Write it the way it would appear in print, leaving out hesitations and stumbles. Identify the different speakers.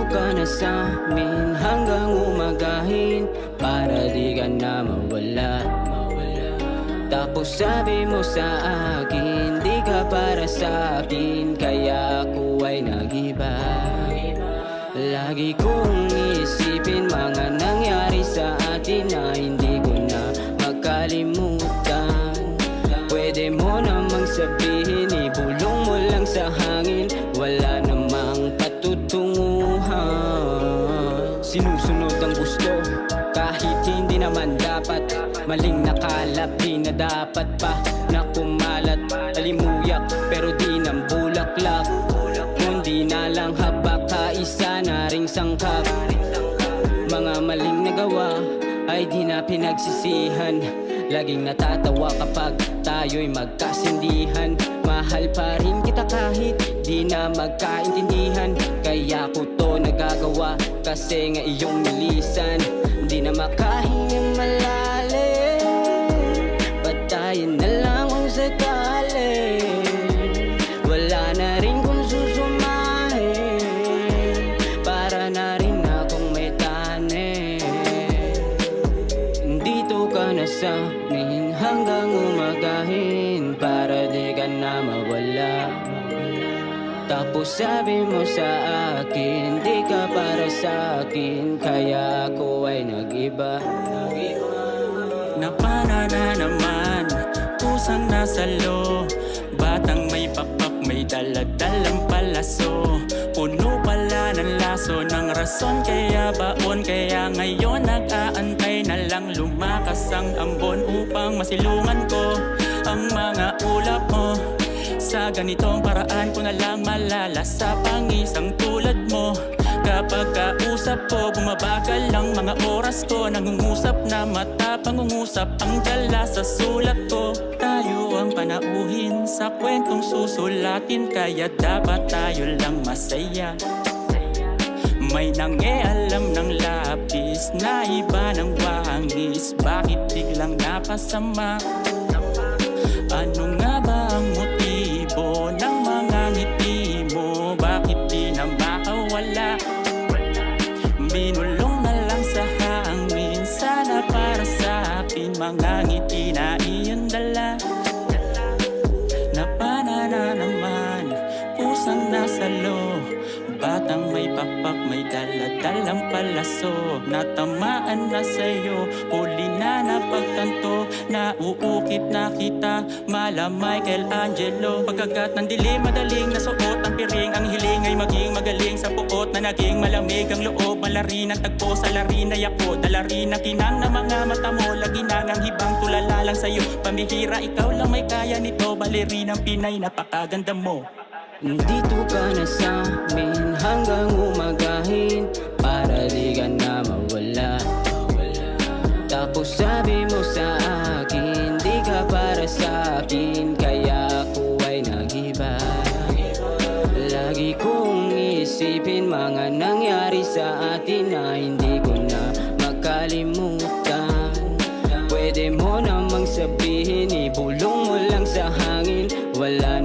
Speaker 1: ka na sa amin hanggang umagahin, para di ka na mawala. Tapos sabi mo sa akin, di ka para sa akin, kaya ako ay nag-iba. Lagi kong isipin mga nangyari sa atin na hindi ko na makalimutan. Pwede mo namang sabihin, ibulong mo lang sa hangin, wala namang patutunguhan. Sinusunod ang gusto kahit hindi naman dapat, maling nakalap, di na dapat pa na kumalat. Alimuyak pero di nang bulaklak, kundi na lang habak, kaisa na ring sangkap. Mga maling nagawa ay di na pinagsisihan, laging natatawa kapag tayo'y magkasindihan. Mahal pa rin kita kahit di na magkaintindihan, kaya ko to nagagawa kasi nga iyong nilisan. Di na makahingang malalim, patayin na lang kung sakali. Wala na rin kung susumahin, para na rin akong may tanim. Dito ka na sa amin hanggang umagahin, para di ka na mawala. Tapos sabi mo sa akin, di ka para sa akin, kaya ako ay nag-iba.
Speaker 2: Napana na naman, pusang nasa lo, batang may pakpak, may daladalang palaso. Puno pala ng laso ng rason, kaya baon. Kaya ngayon nag-aantay na lang lumakas ang ambon, upang masilungan ko ang mga ulap mo. Sa ganitong paraan ko na lang malala sa pangisang tulad mo. Kapag kausap ko, bumabagal lang mga oras ko. Nangungusap na mata, pangungusap ang dala sa sulat ko. Tayo ang panauhin sa kwentong susulatin, kaya dapat tayo lang masaya. May nangialam ng lapis na iba ng wangis, bakit biglang napasama? Ano nga ba ang motibo ng mga ngiti mo? Bakit di na makawala? Binulong na lang sa hangin, sana para sa akin, mga ngiti na iyong dala. Napana na naman, pusang nasa lo, batang may pakpak, may daladalang palaso. Natamaan na sa'yo, huli na napagtanto, nauukit na kita, mala Michelangelo. Pagkagat ng dilim, madaling nasuot ang piring, ang hiling ay maging magaling sa puot na naging malamig ang loob. Malari ng tagpo sa lari na yako, dalari na kinang na mga mata mo, lagi na ngang hibang tulala lang sa'yo. Pamihira, ikaw lang may kaya nito, balerinang Pinay, napakaganda mo.
Speaker 1: Dito ka na sa amin hanggang umagahin, para di ka na mawala. Tapos sabi mo sa akin, di ka para sa akin, kaya ako ay nag-iba. Lagi kong isipin mga nangyari sa atin na hindi ko na makalimutan. Pwede mo namang sabihin, ibulong mo lang sa hangin, wala